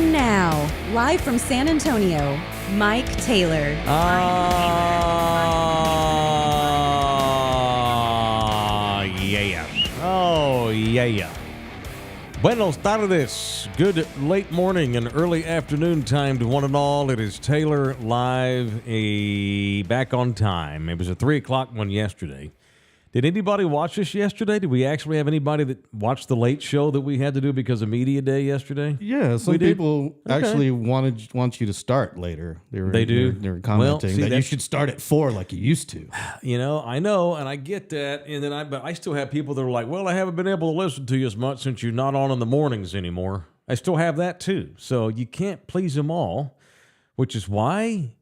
And now, live from San Antonio, Mike Taylor. Yeah. Oh, yeah. Buenos tardes. Good late morning and early afternoon time to one and all. It is Taylor live, back on time. It was a 3 o'clock one yesterday. Did anybody watch this yesterday? Did we actually have anybody that watched the late show that we had to do because of Media Day yesterday? Yeah, some people actually want you to start later. They were commenting that you should start at 4 like you used to. You know, I know, and I get that. And then but I still have people that are like, well, I haven't been able to listen to you as much since you're not on in the mornings anymore. I still have that too. So you can't please them all, which is why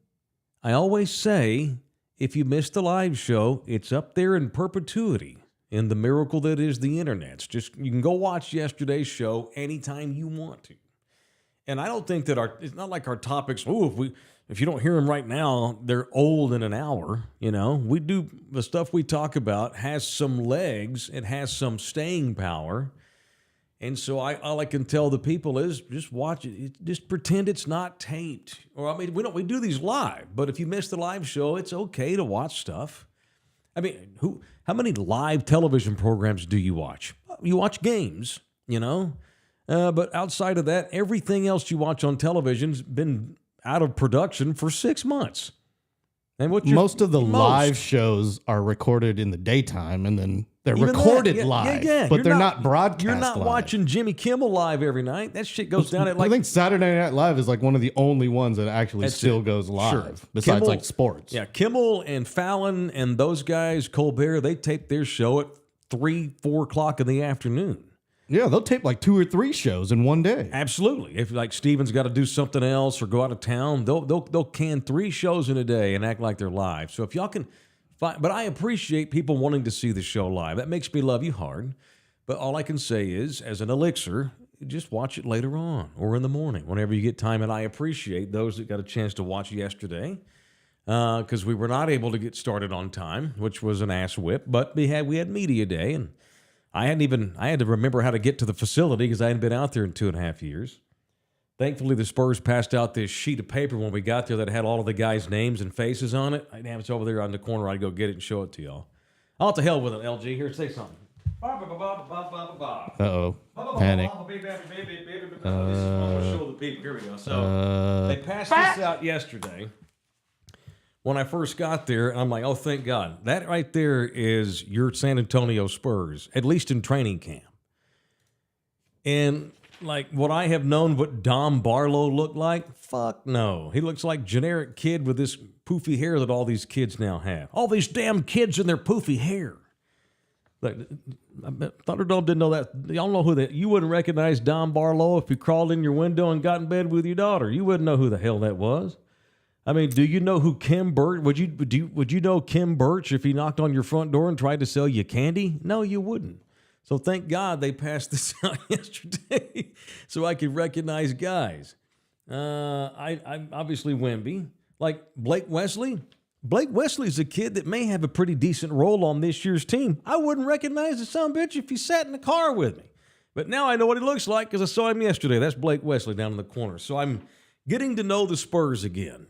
I always say, if you missed the live show, it's up there in perpetuity in the miracle that is the internet. You can go watch yesterday's show anytime you want to. And I don't think that it's not like our topics, if you don't hear them right now, they're old in an hour. You know, the stuff we talk about has some legs, it has some staying power. And so all I can tell the people is just watch it. Just pretend it's not taped. Or I mean, we do these live, but if you miss the live show, it's okay to watch stuff. I mean, how many live television programs do you watch? You watch games, you know. But outside of that, everything else you watch on television's been out of production for 6 months. And most of the live shows are recorded in the daytime, and then they're recorded live, but they're not broadcast. You're not watching Jimmy Kimmel live every night. That shit goes down at I think Saturday Night Live is like one of the only ones that actually still goes live, besides Kimmel, like sports. Yeah, Kimmel and Fallon and those guys, Colbert, they tape their show at 3, 4 o'clock in the afternoon. Yeah, they'll tape like 2 or 3 shows in one day. Absolutely. If like Steven's got to do something else or go out of town, they'll can 3 shows in a day and act like they're live. So if y'all can find, but I appreciate people wanting to see the show live. That makes me love you hard. But all I can say is, as an elixir, just watch it later on or in the morning, whenever you get time. And I appreciate those that got a chance to watch yesterday because we were not able to get started on time, which was an ass whip. But we had Media Day, and I had to remember how to get to the facility because I hadn't been out there in 2.5 years. Thankfully, the Spurs passed out this sheet of paper when we got there that had all of the guys' names and faces on it. I'd have it over there on the corner. I'd go get it and show it to y'all. I'll to hell with it, LG. Here, say something. Uh-oh. Panic. This is what I'm going to show the people. Here we go. So they passed this out yesterday. When I first got there, and I'm like, oh, thank God. That right there is your San Antonio Spurs, at least in training camp. And like what I have known what Dom Barlow looked like, fuck no. He looks like generic kid with this poofy hair that all these kids now have. All these damn kids and their poofy hair. Like, Thunderdome didn't know that. Y'all know who that. You wouldn't recognize Dom Barlow if he crawled in your window and got in bed with your daughter. You wouldn't know who the hell that was. I mean, do you know who Kim Birch? Would you know Kim Birch if he knocked on your front door and tried to sell you candy? No, you wouldn't. So thank God they passed this out yesterday, so I could recognize guys. I obviously Wemby, like Blake Wesley. Blake Wesley's a kid that may have a pretty decent role on this year's team. I wouldn't recognize the son of a bitch if he sat in the car with me. But now I know what he looks like because I saw him yesterday. That's Blake Wesley down in the corner. So I'm getting to know the Spurs again.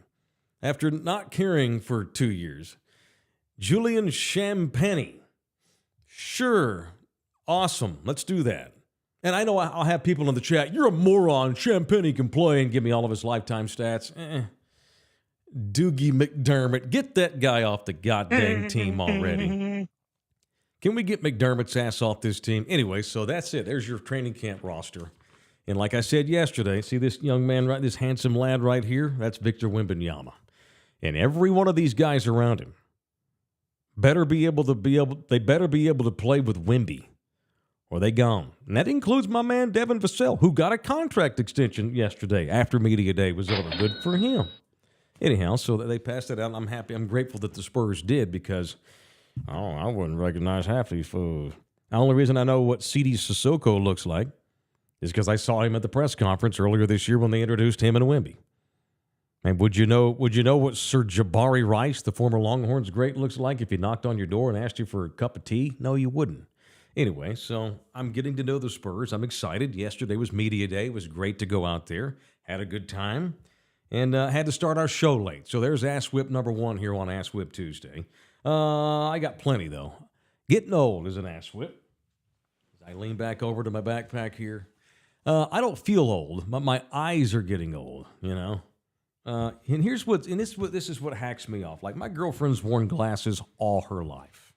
After not caring for 2 years. Julian Champagnie. Sure. Awesome. Let's do that. And I know I'll have people in the chat. You're a moron. Champagnie can play and give me all of his lifetime stats. Doogie McDermott. Get that guy off the goddamn team already. Can we get McDermott's ass off this team? Anyway, so that's it. There's your training camp roster. And like I said yesterday, see this young man, this handsome lad right here? That's Victor Wembanyama. And every one of these guys around him better be able to play with Wemby, or they gone. And that includes my man Devin Vassell, who got a contract extension yesterday after Media Day was over. Good for him. Anyhow, so they passed it out, and I'm happy. I'm grateful that the Spurs did because, I wouldn't recognize half these fools. The only reason I know what C.D. Sissoko looks like is because I saw him at the press conference earlier this year when they introduced him and Wemby. And would you know what Sir Jabari Rice, the former Longhorns great, looks like if he knocked on your door and asked you for a cup of tea? No, you wouldn't. Anyway, so I'm getting to know the Spurs. I'm excited. Yesterday was media day. It was great to go out there. Had a good time. And had to start our show late. So there's Ass Whip number 1 here on Ass Whip Tuesday. I got plenty, though. Getting old is an Ass Whip. As I lean back over to my backpack here. I don't feel old, but my eyes are getting old, you know. And this is what hacks me off. Like, my girlfriend's worn glasses all her life.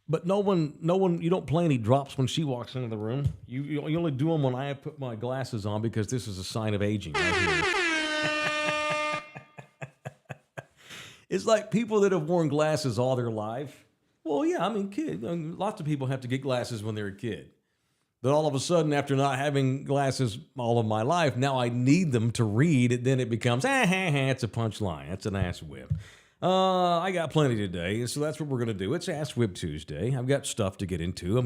But no one, you don't play any drops when she walks into the room. You only do them when I put my glasses on because this is a sign of aging. It's like people that have worn glasses all their life. Well, yeah, I mean, lots of people have to get glasses when they're a kid. But all of a sudden, after not having glasses all of my life, now I need them to read. Then it becomes, it's a punchline. That's an ass whip. I got plenty today, so that's what we're going to do. It's Ass Whip Tuesday. I've got stuff to get into.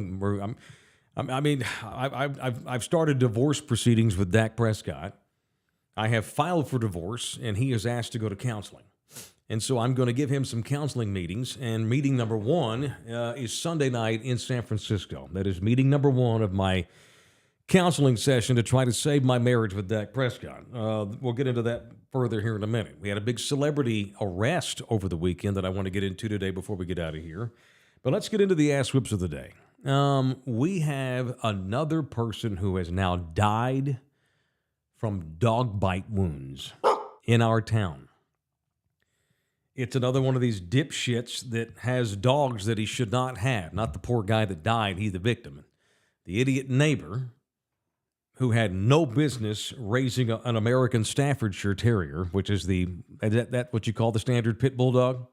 I've started divorce proceedings with Dak Prescott. I have filed for divorce, and he is asked to go to counseling. And so I'm going to give him some counseling meetings, and meeting number 1 is Sunday night in San Francisco. That is meeting number 1 of my counseling session to try to save my marriage with Dak Prescott. We'll get into that further here in a minute. We had a big celebrity arrest over the weekend that I want to get into today before we get out of here. But let's get into the ass whips of the day. We have another person who has now died from dog bite wounds in our town. It's another one of these dipshits that has dogs that he should not have. Not the poor guy that died, he's the victim. The idiot neighbor who had no business raising an American Staffordshire Terrier, which is that what you call the standard pit bull dog?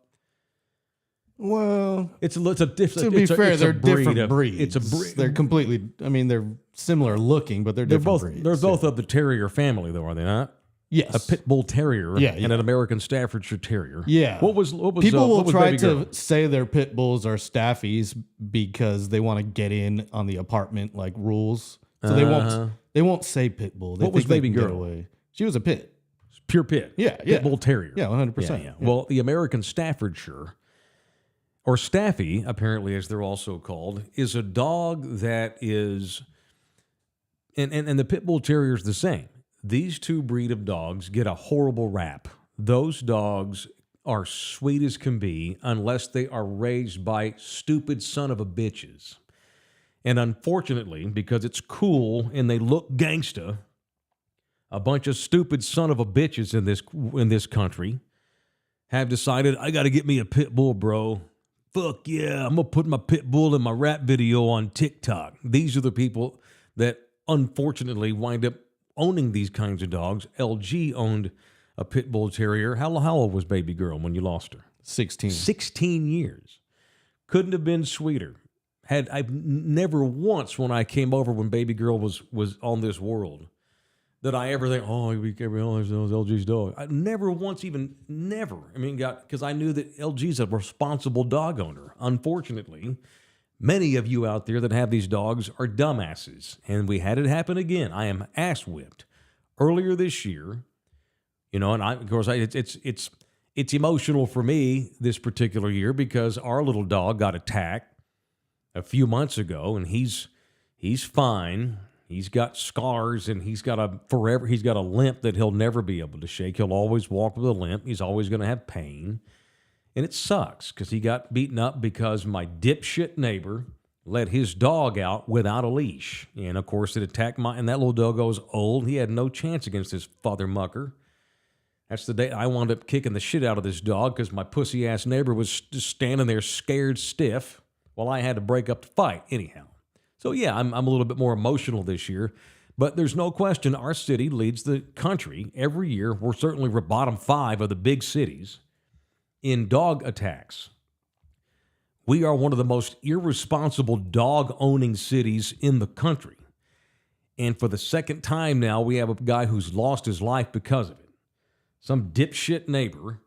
Well, it's a different. To be fair, they're different breeds. It's a breed. They're completely. I mean, they're similar looking, but they're different breeds. They're both of the terrier family, though, are they not? Yes, a pit bull terrier and an American Staffordshire Terrier. Yeah. What was people will try to say their pit bulls are staffies because they want to get in on the apartment like rules. So they won't say pit bull. They what was baby girl? Get away. She was a pit. Pure pit. Yeah. Pit bull terrier. Yeah, 100%. Yeah. Well, the American Staffordshire, or Staffy, apparently, as they're also called, is a dog that is, and the pit bull terrier is the same. These two breed of dogs get a horrible rap. Those dogs are sweet as can be unless they are raised by stupid son of a bitches. And unfortunately, because it's cool and they look gangsta, a bunch of stupid son of a bitches in this country have decided, I got to get me a pit bull, bro. Fuck yeah, I'm going to put my pit bull in my rap video on TikTok. These are the people that unfortunately wind up owning these kinds of dogs. LG owned a pit bull terrier. How old was baby girl when you lost her? 16. 16 years. Couldn't have been sweeter. I've never once when I came over when baby girl was on this world that I ever think, there's LG's dog. I never once never. I mean, because I knew that LG's a responsible dog owner. Unfortunately, many of you out there that have these dogs are dumbasses, and we had it happen again. I am ass whipped earlier this year, and it's emotional for me this particular year because our little dog got attacked a few months ago, and he's fine. He's got scars, and he's got a limp that he'll never be able to shake. He'll always walk with a limp. He's always going to have pain. And it sucks because he got beaten up because my dipshit neighbor let his dog out without a leash. And, of course, it attacked and that little doggo's old. He had no chance against this father mucker. That's the day I wound up kicking the shit out of this dog because my pussy-ass neighbor was just standing there scared stiff while I had to break up the fight anyhow. So, yeah, I'm a little bit more emotional this year. But there's no question our city leads the country every year. We're certainly bottom 5 of the big cities in dog attacks. We are one of the most irresponsible dog-owning cities in the country. And for the second time now, we have a guy who's lost his life because of it. Some dipshit neighbor.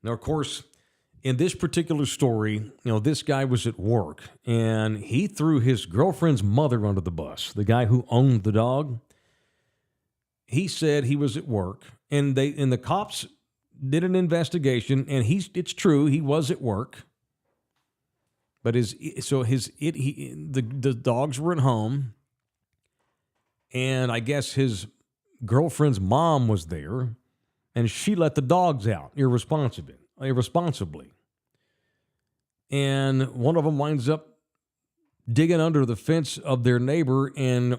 Now, of course, in this particular story, this guy was at work, and he threw his girlfriend's mother under the bus, the guy who owned the dog. He said he was at work, and the cops did an investigation, and it's true, he was at work. But the dogs were at home, and I guess his girlfriend's mom was there, and she let the dogs out irresponsibly. And one of them winds up digging under the fence of their neighbor, and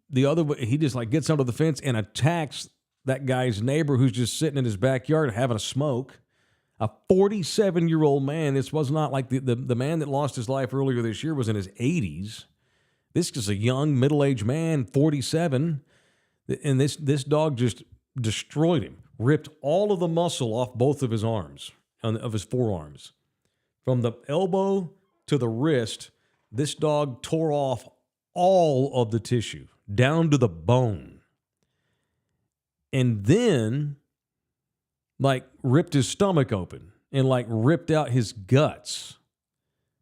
the other, he just like gets under the fence and attacks that guy's neighbor who's just sitting in his backyard having a smoke. A 47-year-old man. This was not like the man that lost his life earlier this year was in his 80s. This is a young, middle-aged man, 47, and this dog just destroyed him, ripped all of the muscle off both of his arms, of his forearms. From the elbow to the wrist, this dog tore off all of the tissue, down to the bone. And then, like, ripped his stomach open and, like, ripped out his guts.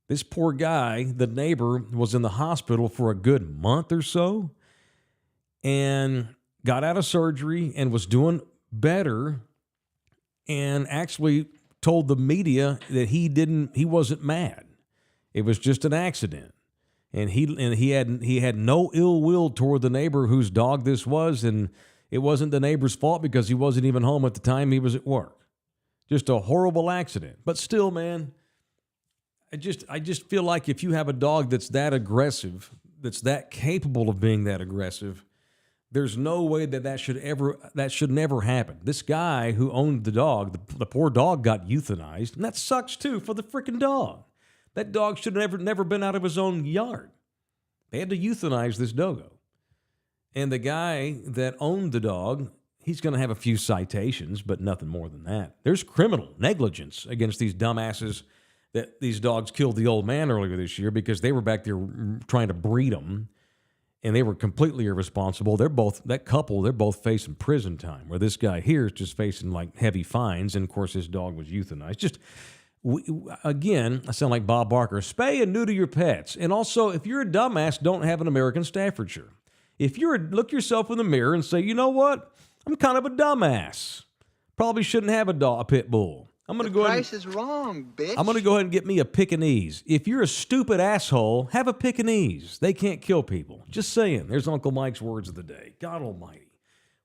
This poor guy, the neighbor, was in the hospital for a good month or so and got out of surgery and was doing better and actually told the media that he wasn't mad. It was just an accident. And he had no ill will toward the neighbor whose dog this was, and it wasn't the neighbor's fault because he wasn't even home at the time he was at work. Just a horrible accident. But still, man, I just feel like if you have a dog that's that aggressive, that's that capable of being that aggressive, there's no way that should never happen. This guy who owned the dog, the poor dog got euthanized, and that sucks too for the freaking dog. That dog should have never been out of his own yard. They had to euthanize this doggo. And the guy that owned the dog, he's going to have a few citations, but nothing more than that. There's criminal negligence against these dumbasses that these dogs killed the old man earlier this year because they were back there trying to breed them, and they were completely irresponsible. They're both facing prison time, where this guy here is just facing like heavy fines, and of course his dog was euthanized. Again, I sound like Bob Barker. Spay and neuter your pets. And also, if you're a dumbass, don't have an American Staffordshire. If look yourself in the mirror and say, you know what? I'm kind of a dumbass. Probably shouldn't have a pit bull. I'm going to go ahead. The price is wrong, bitch. I'm going to go ahead and get me a Pekingese. If you're a stupid asshole, have a Pekingese. They can't kill people. Just saying. There's Uncle Mike's words of the day. God almighty.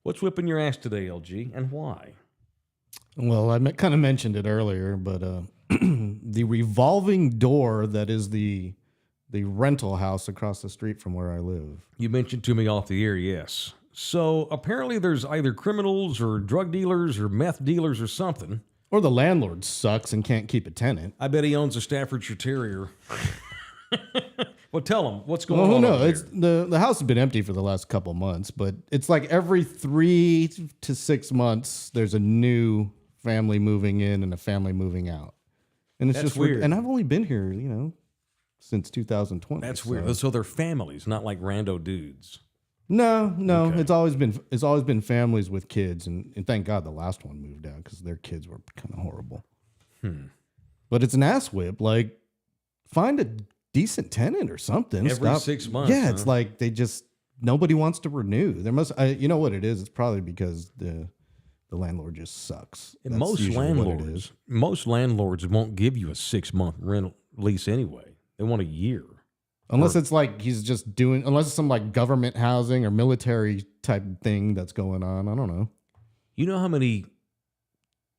What's whipping your ass today, LG, and why? Well, I kind of mentioned it earlier, but the revolving door that is the rental house across the street from where I live. You mentioned to me off the air, yes. So apparently there's either criminals or drug dealers or meth dealers or something. Or the landlord sucks and can't keep a tenant. I bet he owns a Staffordshire Terrier. Well, tell him what's going on. No, it's the house has been empty for the last couple months, but it's like every 3 to 6 months there's a new family moving in and a family moving out. And it's just weird. And I've only been here, since 2020. That's weird. So they're families, not like rando dudes. No. Okay. It's always been families with kids, and thank God the last one moved out because their kids were kind of horrible. But it's an ass whip. Like, find a decent tenant or something. Every 6 months. Yeah, it's like nobody wants to renew. There must. You know what it is? It's probably because the landlord just sucks. And most landlords won't give you a 6-month rental lease anyway. They want a year. Unless it's like unless it's some like government housing or military type thing that's going on. I don't know. You know how many,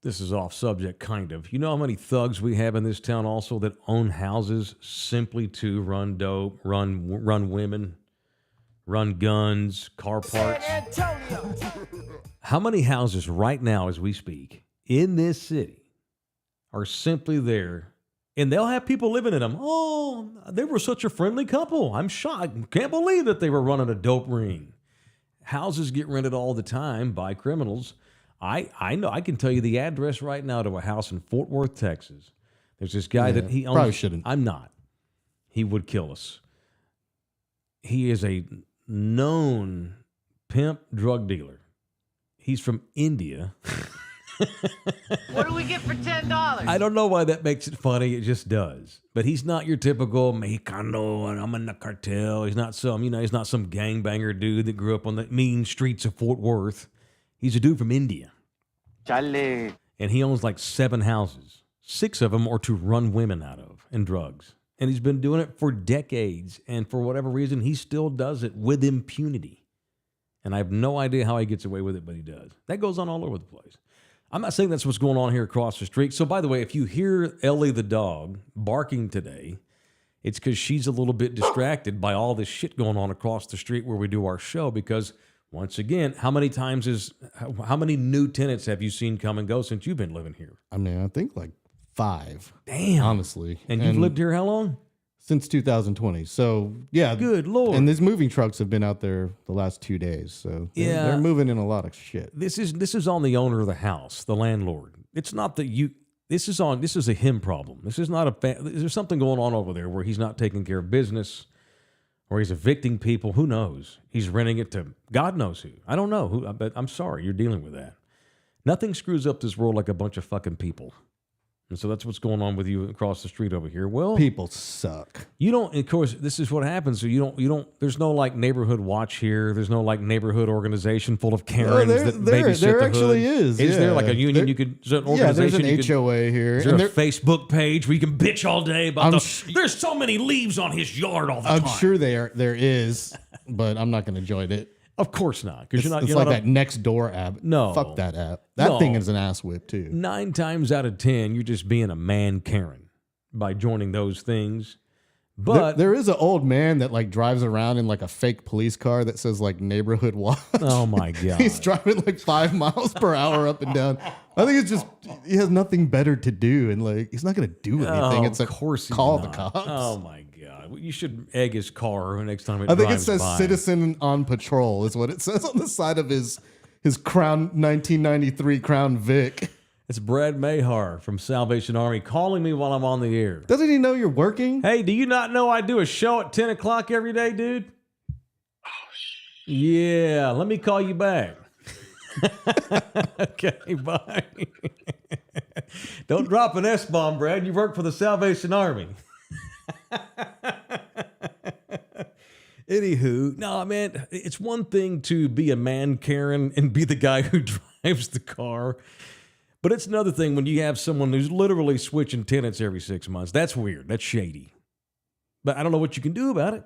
this is off subject kind of, you know how many thugs we have in this town also that own houses simply to run dope, run women, run guns, car parts? How many houses right now as we speak in this city are simply there? And they'll have people living in them. Oh, they were such a friendly couple. I'm shocked. Can't believe that they were running a dope ring. Houses get rented all the time by criminals. I know. I can tell you the address right now to a house in Fort Worth, Texas. There's this guy that he owns. Probably shouldn't. I'm not. He would kill us. He is a known pimp drug dealer. He's from India. What do we get for $10? I don't know why that makes it funny. It just does. But he's not your typical Mexicano and I'm in the cartel. He's not some gangbanger dude that grew up on the mean streets of Fort Worth. He's a dude from India. Chale. And he owns like 7 houses. 6 of them are to run women out of and drugs. And he's been doing it for decades. And for whatever reason, he still does it with impunity. And I have no idea how he gets away with it, but he does. That goes on all over the place. I'm not saying that's what's going on here across the street. So, by the way, if you hear Ellie the dog barking today, it's because she's a little bit distracted by all this shit going on across the street where we do our show. Because, once again, how many new tenants have you seen come and go since you've been living here? I mean, I think like 5. Damn. Honestly. And you've lived here how long? Since 2020. So, yeah. Good Lord. And these moving trucks have been out there the last 2 days. So, they're moving in a lot of shit. This is on the owner of the house, the landlord. It's not that you... This is a him problem. This is not there's something going on over there where he's not taking care of business or he's evicting people. Who knows? He's renting it to God knows who. I don't know who, but I'm sorry, you're dealing with that. Nothing screws up this world like a bunch of fucking people. And so that's what's going on with you across the street over here. Well, people suck. You don't, of course, this is what happens. So you don't, there's no like neighborhood watch here. There's no like neighborhood organization full of Karens that babysit there the actually hood. is There like a union you could, is there an organization? There's an HOA here. Is there a Facebook page where you can bitch all day about there's so many leaves on his yard all the time. I'm sure there is, but I'm not going to join it. Of course not, because It's like that next door app. No. Fuck that app. That thing is an ass whip too. 9 times out of 10, you're just being a man Karen by joining those things. But there is an old man that like drives around in like a fake police car that says like neighborhood watch. Oh my God. He's driving like 5 miles per hour up and down. I think it's just he has nothing better to do and like he's not going to do anything. It's of course call not. the cops. Oh my God. You should egg his car next time it I think it drives says by. citizen on patrol is what it says on the side of his Crown 1993 Crown Vic. It's Brad Mahar from Salvation Army calling me while I'm on the air. Doesn't he know you're working? Hey, do you not know I do a show at 10 o'clock every day, dude? Yeah, let me call you back. Okay, bye. Don't drop an S-bomb, Brad. You work for the Salvation Army. Anywho, no, man, it's one thing to be a man Karen and be the guy who drives the car. But it's another thing when you have someone who's literally switching tenants every 6 months. That's weird. That's shady. But I don't know what you can do about it.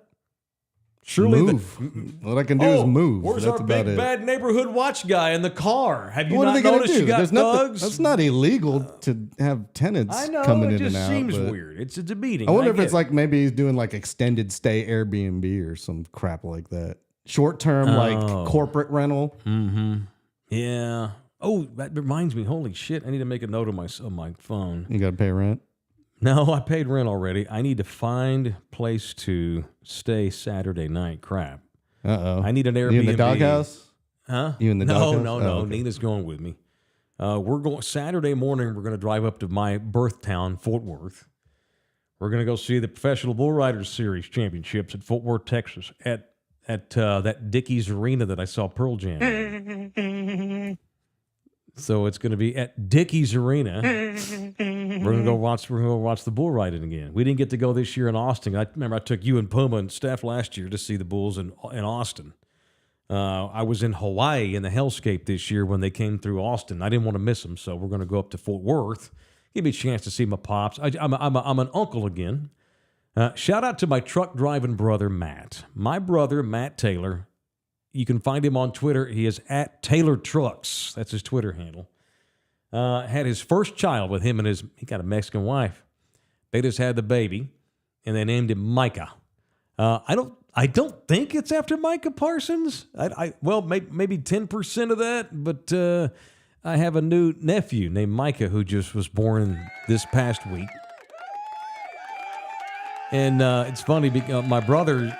Surely move. What I can do is move. Where's That's our big about it. bad neighborhood watch guy in the car? Have you What are not they gonna noticed do? you got There's thugs? That's not illegal to have tenants I know, coming it in and just out. seems but weird. It's a meeting. I wonder if it's like maybe he's doing like extended stay Airbnb or some crap like that. Short term, like corporate rental. Mm-hmm. Yeah. Oh, that reminds me. Holy shit! I need to make a note of my phone. You got to pay rent. No, I paid rent already. I need to find a place to stay Saturday night. Crap. Uh-oh. I need an Airbnb. You in the doghouse? Huh? You in the doghouse? No. Oh, okay. Nina's going with me. We're going Saturday morning. We're going to drive up to my birth town, Fort Worth. We're going to go see the Professional Bull Riders Series Championships at Fort Worth, Texas, at that Dickies Arena that I saw Pearl Jam in. So it's going to be at Dickies Arena. We're going to go watch the bull riding again. We didn't get to go this year in Austin. I remember I took you and Puma and Steph last year to see the Bulls in Austin. I was in Hawaii in the hellscape this year when they came through Austin. I didn't want to miss them, so we're going to go up to Fort Worth. Give me a chance to see my pops. I'm an uncle again. Shout out to my truck driving brother, Matt. My brother, Matt Taylor. You can find him on Twitter. He is at Taylor Trucks. That's his Twitter handle. Had his first child with him and he got a Mexican wife. They just had the baby, and they named him Micah. I don't think it's after Micah Parsons. Well, maybe 10% of that, but I have a new nephew named Micah who just was born this past week. And it's funny because my brother's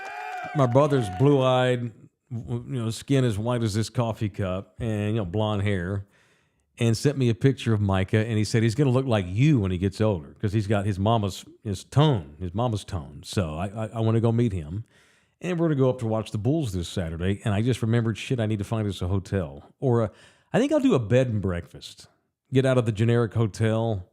blue-eyed, skin as white as this coffee cup, and blonde hair, and sent me a picture of Micah, and he said he's going to look like you when he gets older because he's got his mama's tone. So I want to go meet him, and we're going to go up to watch the Bulls this Saturday. And I just remembered, I need to find us a hotel, or I think I'll do a bed and breakfast. Get out of the generic hotel.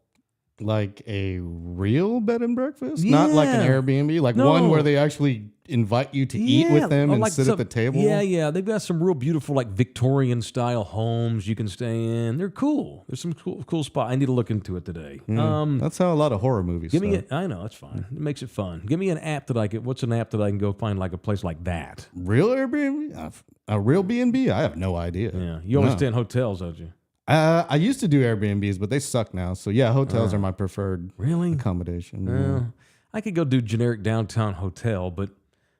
Like a real bed and breakfast? Not like an Airbnb? Like one where they actually invite you to eat with them and sit at the table? Yeah. They've got some real beautiful, like Victorian-style homes you can stay in. They're cool. There's some cool spot. I need to look into it today. That's how a lot of horror movies start. I know, it's fine. It makes it fun. Give me an app that I can, what's an app that I can go find like a place like that? Real Airbnb? A real B&B? I have no idea. Yeah. You only stay in hotels, don't you? I used to do Airbnbs, but they suck now. So yeah, hotels are my preferred accommodation. Well, I could go do generic downtown hotel, but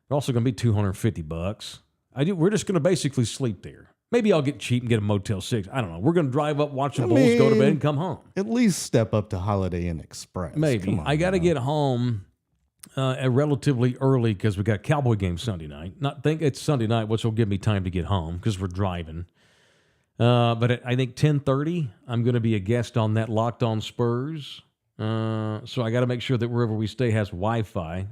they're also going to be $250. We're just going to basically sleep there. Maybe I'll get cheap and get a Motel 6. I don't know. We're going to drive up, watch the Bulls, go to bed, and come home. At least step up to Holiday Inn Express. Maybe. I got to get home relatively early because we got a Cowboy game Sunday night. Not think it's Sunday night, which will give me time to get home because we're driving. But I think 10:30, I'm going to be a guest on that Locked On Spurs. So I got to make sure that wherever we stay has Wi-Fi.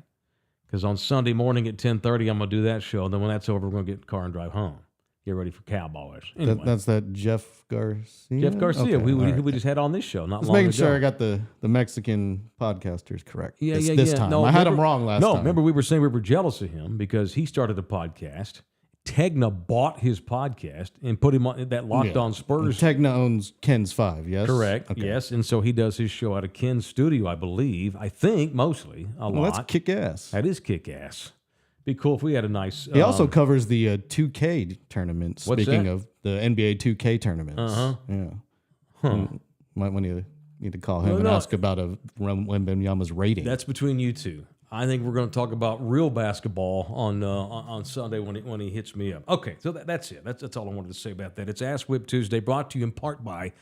Because on Sunday morning at 10:30, I'm going to do that show. And then when that's over, we're going to get in the car and drive home. Get ready for Cowboys. Anyway. That's that Jeff Garcia? Jeff Garcia, who we just had on this show not long ago. Just making sure I got the Mexican podcasters correct this time. No, I had them wrong last time. No, remember we were saying we were jealous of him because he started a podcast. Tegna bought his podcast and put him on that Locked On Spurs. And Tegna owns Ken's 5, yes? Correct, okay. Yes. And so he does his show out of Ken's studio, I believe. I think mostly a lot. That's kick-ass. That is kick-ass. Be cool if we had a nice... He also covers the 2K tournament, speaking of the NBA 2K tournaments. Uh-huh. Yeah. Might want to need to call him and ask about Wembanyama's rating. That's between you two. I think we're going to talk about real basketball on Sunday when he hits me up. Okay, so that's it. That's all I wanted to say about that. It's Ask Whip Tuesday, brought to you in part by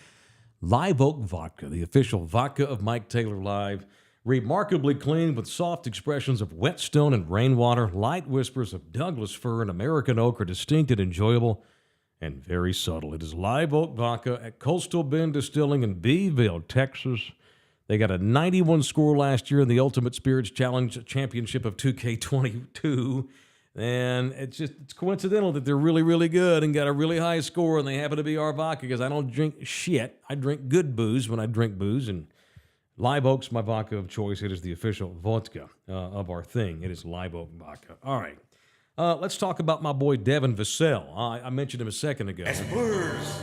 Live Oak Vodka, the official vodka of Mike Taylor Live. Remarkably clean with soft expressions of whetstone and rainwater, light whispers of Douglas fir and American oak are distinct and enjoyable and very subtle. It is Live Oak Vodka at Coastal Bend Distilling in Beeville, Texas. They got a 91 score last year in the Ultimate Spirits Challenge Championship of 2K22. And it's coincidental that they're really, really good and got a really high score, and they happen to be our vodka because I don't drink shit. I drink good booze when I drink booze, and Live Oak's my vodka of choice. It is the official vodka of our thing. It is Live Oak vodka. All right. Let's talk about my boy Devin Vassell. I mentioned him a second ago. Spurs.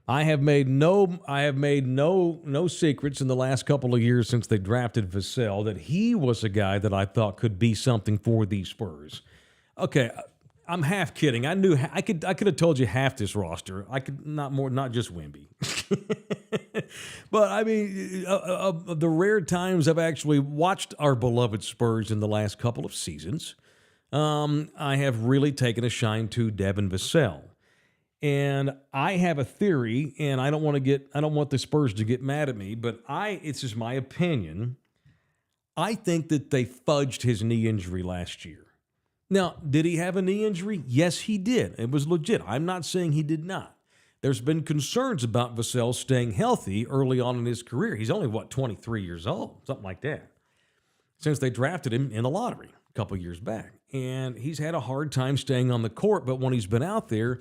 I have made no secrets in the last couple of years since they drafted Vassell that he was a guy that I thought could be something for the Spurs. Okay, I'm half kidding. I knew I could have told you half this roster. I could not just Wemby. But I mean, of the rare times I've actually watched our beloved Spurs in the last couple of seasons, I have really taken a shine to Devin Vassell. And I have a theory, and I don't want the Spurs to get mad at me, but it's just my opinion. I think that they fudged his knee injury last year. Now, did he have a knee injury? Yes, he did. It was legit. I'm not saying he did not. There's been concerns about Vassell staying healthy early on in his career. He's only, 23 years old, something like that, since they drafted him in the lottery a couple years back. And he's had a hard time staying on the court, but when he's been out there,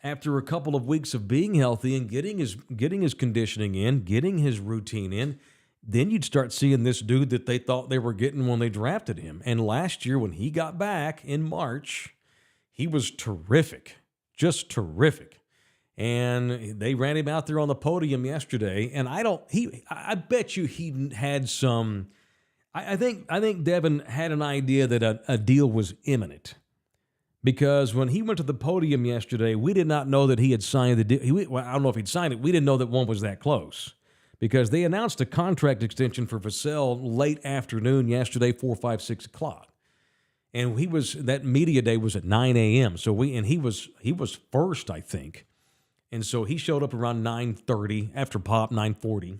after a couple of weeks of being healthy and getting his conditioning in, getting his routine in, then you'd start seeing this dude that they thought they were getting when they drafted him. And last year when he got back in March, he was terrific, just terrific. And they ran him out there on the podium yesterday. And I bet you he had some. I think Devin had an idea that a deal was imminent. Because when he went to the podium yesterday, we did not know that he had signed the deal. I don't know if he'd signed it. We didn't know that one was that close. Because they announced a contract extension for Vassell late afternoon yesterday, 4, 5, 6 o'clock. And that media day was at 9 a.m. So he was first, I think. And so he showed up around 9:30 after pop, 9:40.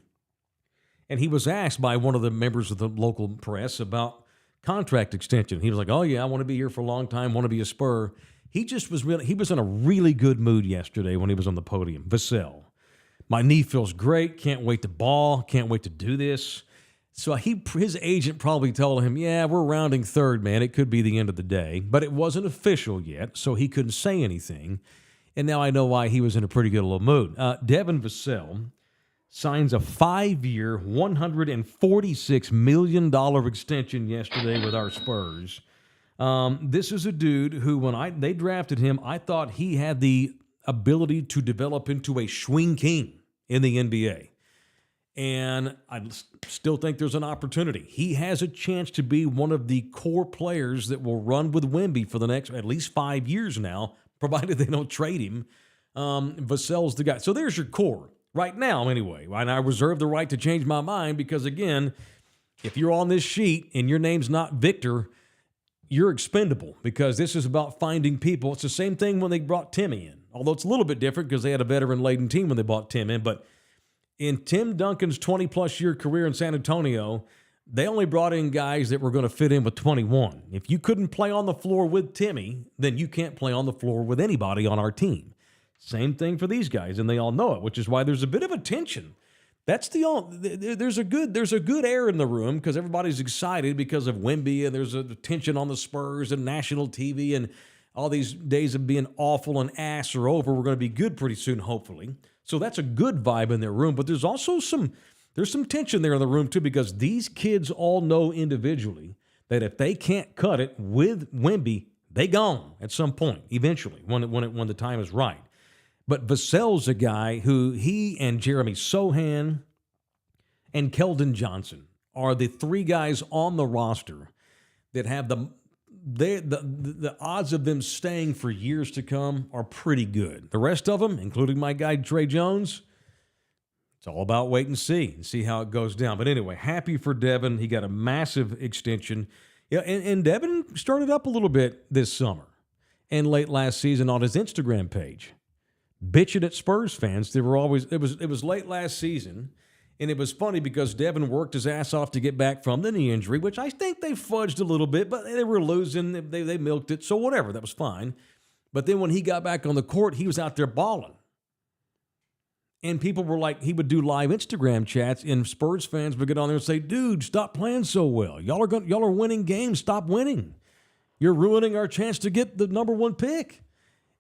And he was asked by one of the members of the local press about contract extension. He was like, "Oh yeah, I want to be here for a long time, want to be a Spur." He was in a really good mood yesterday when he was on the podium. Vassell, my knee feels great, can't wait to ball, can't wait to do this. So his agent probably told him, "Yeah, we're rounding third, man. It could be the end of the day." But it wasn't official yet, so he couldn't say anything. And now I know why he was in a pretty good little mood. Devin Vassell signs a 5-year, $146 million extension yesterday with our Spurs. This is a dude who, when they drafted him, I thought he had the ability to develop into a swing king in the NBA. And I still think there's an opportunity. He has a chance to be one of the core players that will run with Wemby for the next at least 5 years now, provided they don't trade him. Vassell's the guy. So there's your core right now anyway. And I reserve the right to change my mind because, again, if you're on this sheet and your name's not Victor, you're expendable because this is about finding people. It's the same thing when they brought Timmy in, although it's a little bit different because they had a veteran-laden team when they brought Tim in. But in Tim Duncan's 20-plus year career in San Antonio, they only brought in guys that were going to fit in with 21. If you couldn't play on the floor with Timmy, then you can't play on the floor with anybody on our team. Same thing for these guys, and they all know it, which is why there's a bit of a tension. There's a good air in the room because everybody's excited because of Wemby, and there's a tension on the Spurs and national TV, and all these days of being awful and ass are over. We're going to be good pretty soon, hopefully. So that's a good vibe in their room, but there's also some tension there in the room too because these kids all know individually that if they can't cut it with Wemby, they gone at some point eventually when the time is right. But Vassell's a guy who he and Jeremy Sohan and Keldon Johnson are the three guys on the roster that have the odds of them staying for years to come are pretty good. The rest of them, including my guy Trey Jones, it's all about wait and see how it goes down. But anyway, happy for Devin. He got a massive extension. Yeah, and Devin started up a little bit this summer and late last season on his Instagram page, bitching at Spurs fans. It was late last season. And it was funny because Devin worked his ass off to get back from the knee injury, which I think they fudged a little bit, but they were losing. They milked it, so whatever. That was fine. But then when he got back on the court, he was out there balling. And people were like, he would do live Instagram chats, and Spurs fans would get on there and say, dude, stop playing so well. Y'all are winning games. Stop winning. You're ruining our chance to get the number one pick.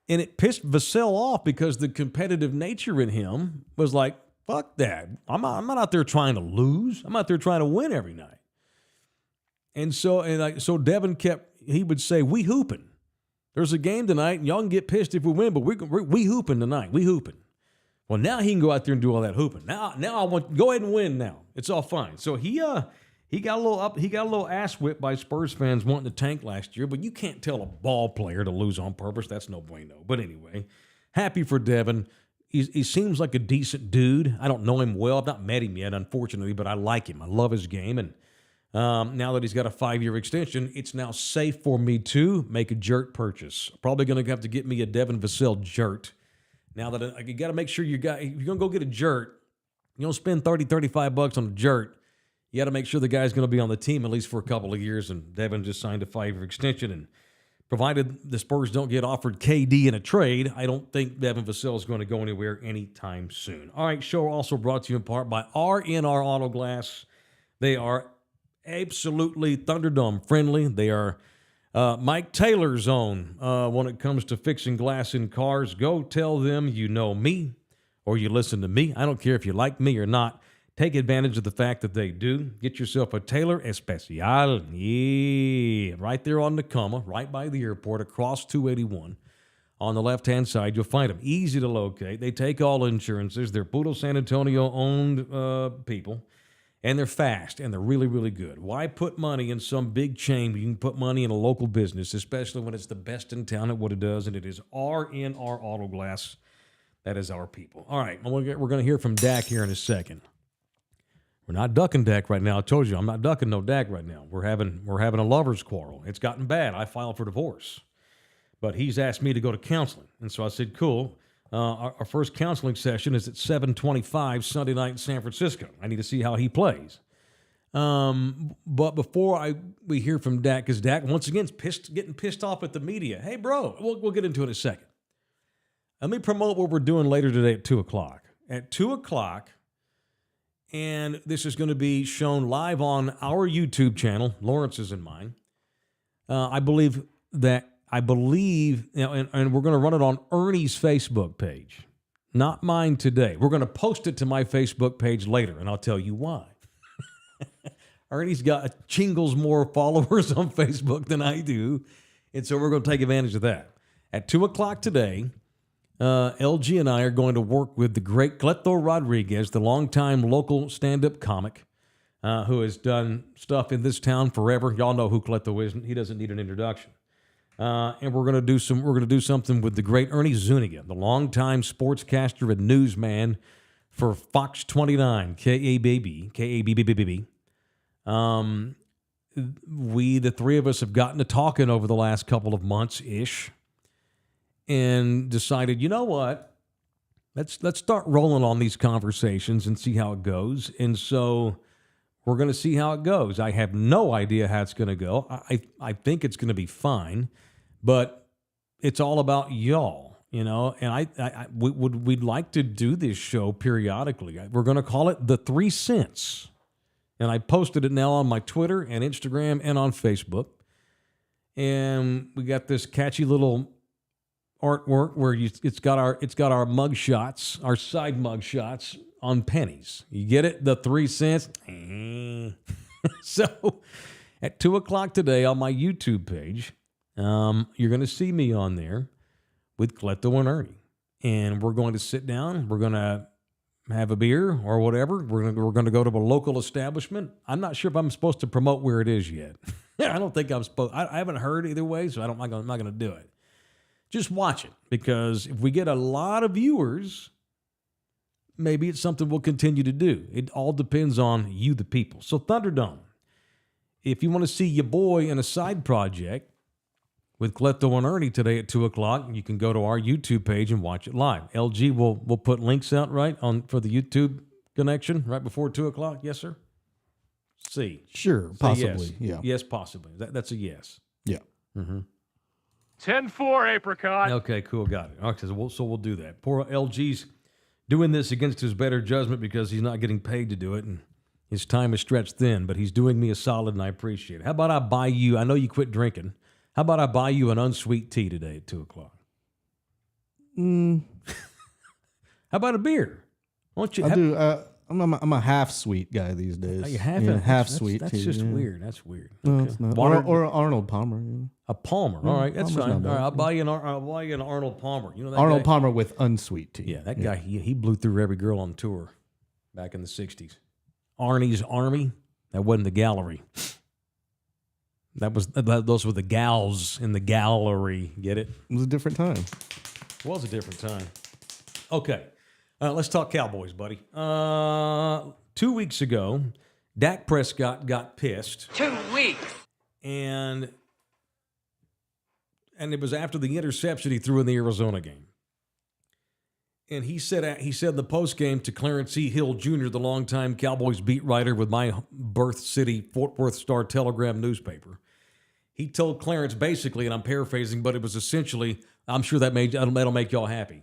And it pissed Vassell off because the competitive nature in him was like, fuck that. I'm not out there trying to lose. I'm out there trying to win every night. And so Devin he would say, we hooping. There's a game tonight, and y'all can get pissed if we win, but we hooping tonight. We hooping. Well, now he can go out there and do all that hooping. Now I want go ahead and win now. It's all fine. So he got a little ass whipped by Spurs fans wanting to tank last year, but you can't tell a ball player to lose on purpose. That's no bueno. But anyway, happy for Devin. He seems like a decent dude. I don't know him well. I've not met him yet, unfortunately, but I like him. I love his game. And now that he's got a 5-year extension, it's now safe for me to make a Jert purchase. Probably going to have to get me a Devin Vassell Jert. Now that you got to make sure if you're going to go get a Jert, you don't spend $30-$35 on a Jert. You got to make sure the guy's going to be on the team at least for a couple of years. And Devin just signed a 5-year extension, and provided the Spurs don't get offered KD in a trade, I don't think Devin Vassell is going to go anywhere anytime soon. All right, show also brought to you in part by R&R Auto Glass. They are absolutely Thunderdome friendly. They are Mike Taylor's own when it comes to fixing glass in cars. Go tell them you know me or you listen to me. I don't care if you like me or not. Take advantage of the fact that they do. Get yourself a Taylor Especial. Yeah, right there on Tacoma, right by the airport, across 281. On the left-hand side, you'll find them. Easy to locate. They take all insurances. They're Puro San Antonio-owned people, and they're fast, and they're really, really good. Why put money in some big chain when you can put money in a local business, especially when it's the best in town at what it does, and it is R&R Auto Glass. That is our people. All right, we're going to hear from Dak here in a second. We're not ducking Dak right now. I told you I'm not ducking no Dak right now. We're having a lover's quarrel. It's gotten bad. I filed for divorce. But he's asked me to go to counseling. And so I said, cool. Our first counseling session is at 7:25 Sunday night in San Francisco. I need to see how he plays. But before we hear from Dak, because Dak, once again, is getting pissed off at the media. Hey, bro, we'll get into it in a second. Let me promote what we're doing later today at 2 o'clock. At 2 o'clock, and this is going to be shown live on our YouTube channel, Lawrence's and mine. I believe, and we're going to run it on Ernie's Facebook page. Not mine today. We're going to post it to my Facebook page later, and I'll tell you why. Ernie's got chingles more followers on Facebook than I do, and so we're going to take advantage of that. At 2 o'clock today, LG and I are going to work with the great Cleto Rodriguez, the longtime local stand-up comic who has done stuff in this town forever. Y'all know who Cleto is. He doesn't need an introduction. And we're going to do something with the great Ernie Zuniga, the longtime sportscaster and newsman for Fox 29, KABB. We, the three of us, have gotten to talking over the last couple of months-ish and decided, you know what? Let's start rolling on these conversations and see how it goes. And so we're going to see how it goes. I have no idea how it's going to go. I think it's going to be fine, but it's all about y'all, you know. And we'd like to do this show periodically. We're going to call it the 3 Cents. And I posted it now on my Twitter and Instagram and on Facebook. And we got this catchy little artwork where it's got our mug shots, our side mug shots on pennies. You get it? The 3 cents. So at 2 o'clock today on my YouTube page, you're going to see me on there with Cleto and Ernie. And we're going to sit down. We're going to have a beer or whatever. We're going to go to a local establishment. I'm not sure if I'm supposed to promote where it is yet. I don't think I'm supposed. I haven't heard either way, so I'm not going to do it. Just watch it, because if we get a lot of viewers, maybe it's something we'll continue to do. It all depends on you, the people. So Thunderdome, if you want to see your boy in a side project with Cleto and Ernie today at 2 o'clock, you can go to our YouTube page and watch it live. LG will put links out for the YouTube connection right before 2 o'clock. Yes, sir? See. Sure, Say possibly. Yes. Yeah. Yes, possibly. That's a yes. Yeah. Mm-hmm. 10-4, apricot. Okay, cool, got it. Okay, so we'll do that. Poor LG's doing this against his better judgment because he's not getting paid to do it, and his time is stretched thin, but he's doing me a solid, and I appreciate it. How about I buy you, I know you quit drinking, how about I buy you an unsweet tea today at 2 o'clock? How about a beer? Why don't you I'm a half sweet guy these days. Oh, you have half sweet. That's just weird. That's weird. No, Okay. it's not. Water, Or Arnold Palmer. Yeah. a Palmer. All right, that's Palmer's fine. not All bad. right, I'll buy you an Arnold Palmer. You know that Arnold guy? Palmer with unsweet tea. Yeah, that guy. He blew through every girl on tour back in the '60s. Arnie's Army. That wasn't the gallery. Those were the gals in the gallery. Get it? It was a different time. It was a different time. Okay, let's talk Cowboys, buddy. 2 weeks ago, Dak Prescott got pissed. 2 weeks. And it was after the interception he threw in the Arizona game. And he said in the postgame to Clarence E. Hill Jr., the longtime Cowboys beat writer with my birth city, Fort Worth Star-Telegram newspaper. He told Clarence basically, and I'm paraphrasing, but it was essentially, I'm sure that'll make y'all happy.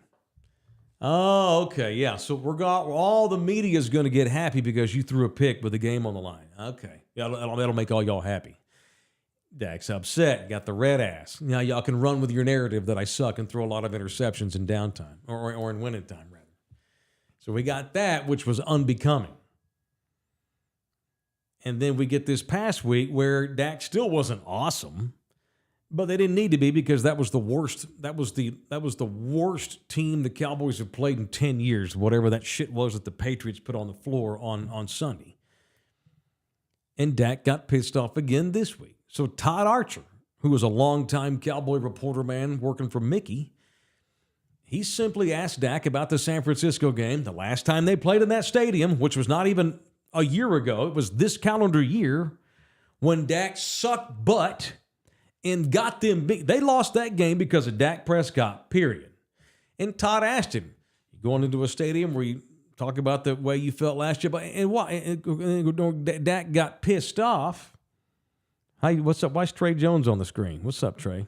Oh, okay, yeah. So all the media is going to get happy because you threw a pick with the game on the line. Okay, yeah, that'll make all y'all happy. Dak's upset, got the red ass. Now y'all can run with your narrative that I suck and throw a lot of interceptions in downtime, or in winning time, rather. So we got that, which was unbecoming. And then we get this past week where Dak still wasn't awesome, but they didn't need to be because that was the worst. That was the worst team the Cowboys have played in 10 years, whatever that shit was that the Patriots put on the floor on Sunday. And Dak got pissed off again this week. So Todd Archer, who was a longtime Cowboy reporter man working for Mickey, he simply asked Dak about the San Francisco game, the last time they played in that stadium, which was not even a year ago. It was this calendar year when Dak sucked butt and got them beat. They lost that game because of Dak Prescott, period. And Todd asked him, you going into a stadium where you talk about the way you felt last year, and why? And Dak got pissed off. Hey, what's up? Why is Trey Jones on the screen? What's up, Trey?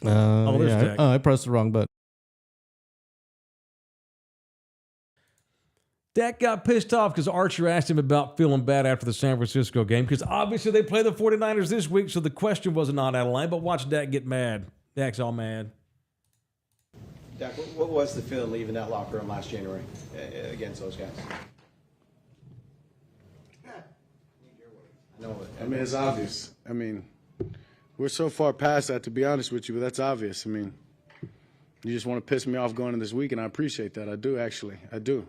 There's Dak. I pressed the wrong button. Dak got pissed off because Archer asked him about feeling bad after the San Francisco game, because obviously they play the 49ers this week, so the question was not out of line, but watch Dak get mad. Dak's all mad. Dak, what was the feeling leaving that locker room last January against those guys? I mean, it's obvious. I mean, we're so far past that, to be honest with you, but that's obvious. I mean, you just want to piss me off going into this week, and I appreciate that. I do, actually. I do.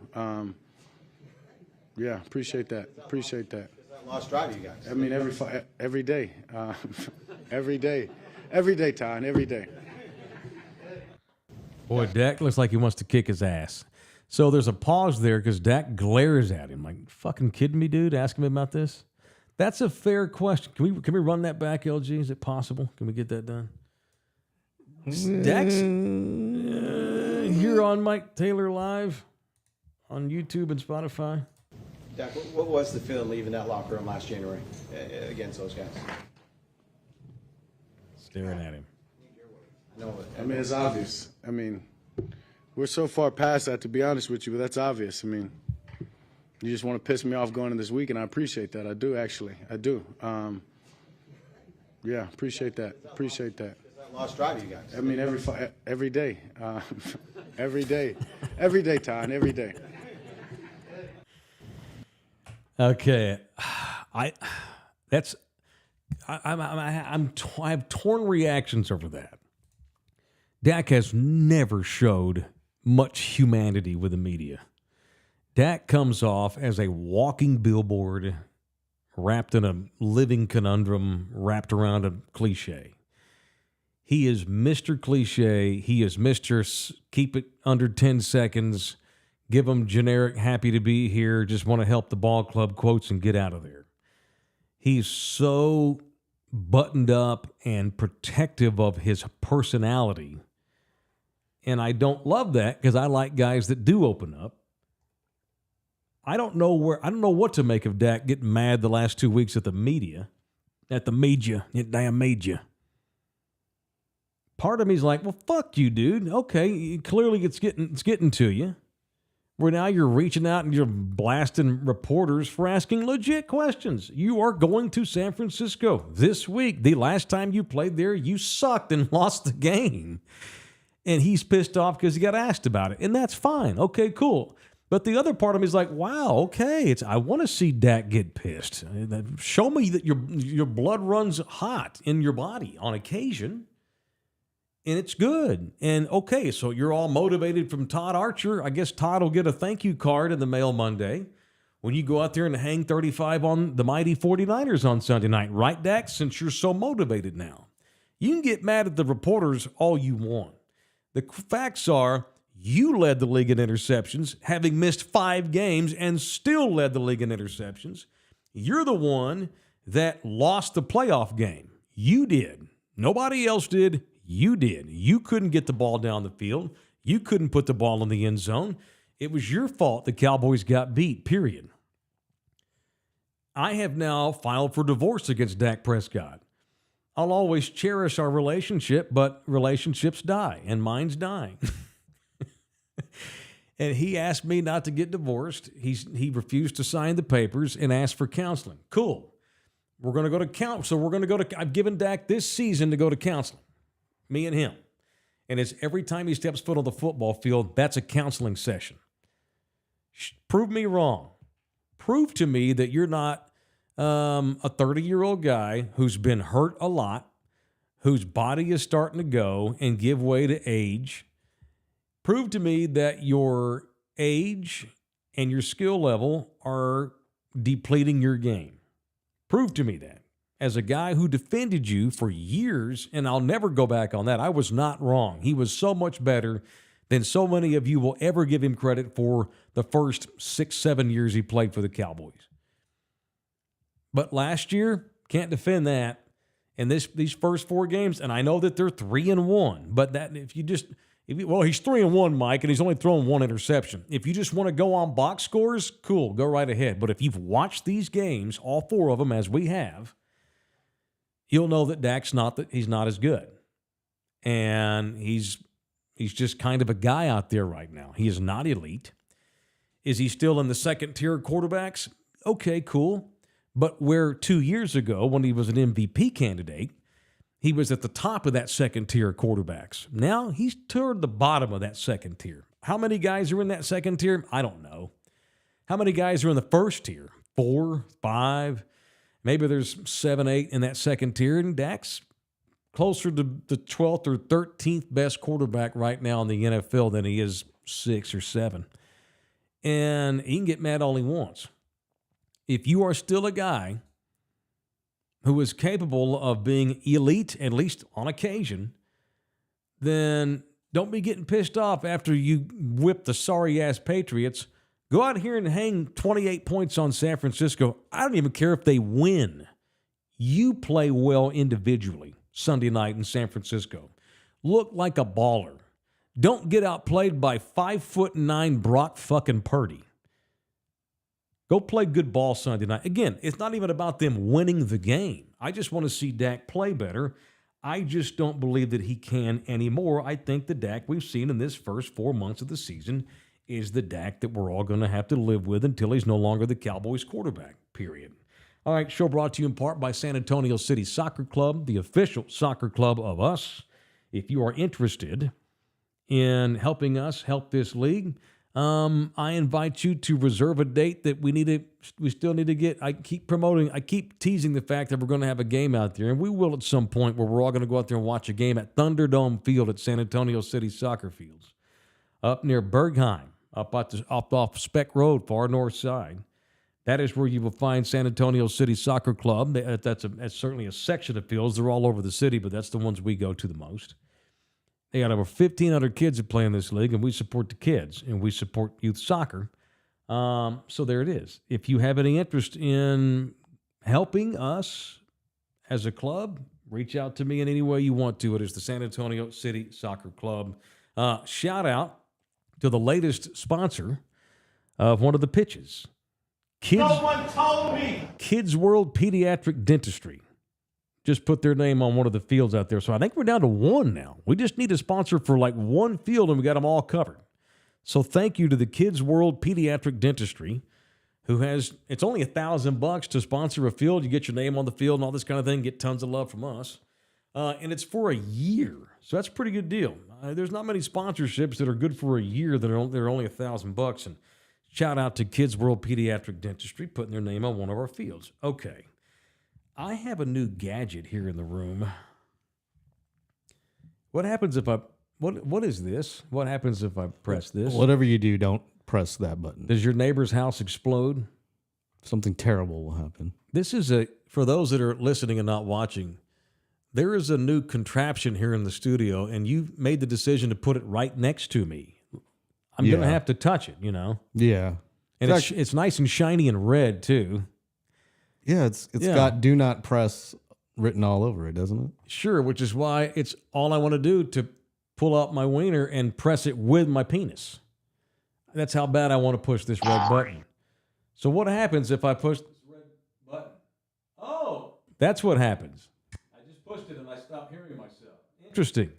Yeah, appreciate that. Appreciate that. That lost drive, you guys. I mean, every day. Every day. Every day, Ty, every day. Boy, Dak looks like he wants to kick his ass. So there's a pause there because Dak glares at him like, fucking kidding me, dude? Asking me about this? That's a fair question. Can we run that back, LG? Is it possible? Can we get that done? Dak's here on Mike Taylor Live on YouTube and Spotify. Dak, what was the feeling leaving that locker room last January against those guys? Staring at him. I mean, it's obvious. I mean, we're so far past that, to be honest with you, but that's obvious. I mean, you just want to piss me off going into this week, and I appreciate that. I do, actually. I do. Yeah, appreciate that. Appreciate that. That lost drive, you guys. I mean, every day. Every day. Every day, Ty, every day. Okay, I have torn reactions over that. Dak has never showed much humanity with the media. Dak comes off as a walking billboard wrapped in a living conundrum wrapped around a cliche. He is Mr. Cliche. He is Mr. Keep it under 10 seconds. Give them generic happy to be here, just want to help the ball club quotes and get out of there. He's so buttoned up and protective of his personality. And I don't love that because I like guys that do open up. I don't know what to make of Dak getting mad the last 2 weeks at the media. It damn media. Part of me is like, well, fuck you, dude. Okay, clearly it's getting to you. Where now you're reaching out and you're blasting reporters for asking legit questions. You are going to San Francisco this week. The last time you played there, you sucked and lost the game. And he's pissed off because he got asked about it. And that's fine. Okay, cool. But the other part of me is like, wow, okay. I want to see Dak get pissed. Show me that your blood runs hot in your body on occasion. And it's good. And okay, so you're all motivated from Todd Archer. I guess Todd will get a thank you card in the mail Monday when you go out there and hang 35 on the mighty 49ers on Sunday night. Right, Dak? Since you're so motivated now. You can get mad at the reporters all you want. The facts are you led the league in interceptions, having missed 5 games and still led the league in interceptions. You're the one that lost the playoff game. You did. Nobody else did. You did. You couldn't get the ball down the field. You couldn't put the ball in the end zone. It was your fault the Cowboys got beat, period. I have now filed for divorce against Dak Prescott. I'll always cherish our relationship, but relationships die, and mine's dying. And he asked me not to get divorced. He refused to sign the papers and asked for counseling. Cool. We're going to go to counseling. So we're going to go to, I've given Dak this season to go to counseling. Me and him. And it's every time he steps foot on the football field, that's a counseling session. Prove me wrong. Prove to me that you're not a 30-year-old guy who's been hurt a lot, whose body is starting to go and give way to age. Prove to me that your age and your skill level are depleting your game. Prove to me that. As a guy who defended you for years, and I'll never go back on that, I was not wrong. He was so much better than so many of you will ever give him credit for the first 6-7 years he played for the Cowboys. But last year, can't defend that. And these first 4 games, and I know that they're 3-1, but that he's 3-1, Mike, and he's only thrown 1 interception. If you just want to go on box scores, cool, go right ahead. But if you've watched these games, all 4 of them, as we have, you'll know that he's not as good. And he's just kind of a guy out there right now. He is not elite. Is he still in the second tier of quarterbacks? Okay, cool. But where 2 years ago, when he was an MVP candidate, he was at the top of that second tier of quarterbacks. Now he's toward the bottom of that second tier. How many guys are in that second tier? I don't know. How many guys are in the first tier? 4, 5, maybe there's 7, 8 in that second tier, and Dak's closer to the 12th or 13th best quarterback right now in the NFL than he is 6 or 7. And he can get mad all he wants. If you are still a guy who is capable of being elite, at least on occasion, then don't be getting pissed off after you whip the sorry-ass Patriots. Go out here and hang 28 points on San Francisco. I don't even care if they win. You play well individually Sunday night in San Francisco. Look like a baller. Don't get outplayed by 5'9" Brock fucking Purdy. Go play good ball Sunday night. Again, it's not even about them winning the game. I just want to see Dak play better. I just don't believe that he can anymore. I think the Dak we've seen in this first 4 months of the season is the Dak that we're all going to have to live with until he's no longer the Cowboys quarterback, period. All right, show brought to you in part by San Antonio City Soccer Club, the official soccer club of us. If you are interested in helping us help this league, I invite you to reserve a date that we still need to get. I keep teasing the fact that we're going to have a game out there, and we will at some point where we're all going to go out there and watch a game at Thunderdome Field at San Antonio City Soccer Fields, up near Bergheim, up off Speck Road, far north side. That is where you will find San Antonio City Soccer Club. That's certainly a section of fields. They're all over the city, but that's the ones we go to the most. They got over 1,500 kids that play in this league, and we support the kids, and we support youth soccer. So there it is. If you have any interest in helping us as a club, reach out to me in any way you want to. It is the San Antonio City Soccer Club. Shout out to the latest sponsor of one of the pitches. No one told me. Kids World Pediatric Dentistry. Just put their name on one of the fields out there. So I think we're down to one now. We just need a sponsor for like one field, and we got them all covered. So thank you to the Kids World Pediatric Dentistry, who has, it's only $1,000 to sponsor a field. You get your name on the field and all this kind of thing, get tons of love from us. And it's for a year. So that's a pretty good deal. There's not many sponsorships that are good for a year that are only $1,000. And shout out to Kids World Pediatric Dentistry, putting their name on one of our fields. Okay. I have a new gadget here in the room. What happens if what is this? What happens if I press this? Whatever you do, don't press that button. Does your neighbor's house explode? Something terrible will happen. This is for those that are listening and not watching, there is a new contraption here in the studio, and you made the decision to put it right next to me. I'm going to have to touch it, Yeah. And it's nice and shiny and red, too. Yeah, it's got "do not press" written all over it, doesn't it? Sure, which is why it's all I want to do to pull out my wiener and press it with my penis. That's how bad I want to push this red button. So what happens if I push this red button? Oh, that's what happens. I just pushed it and I stopped hearing myself. Interesting.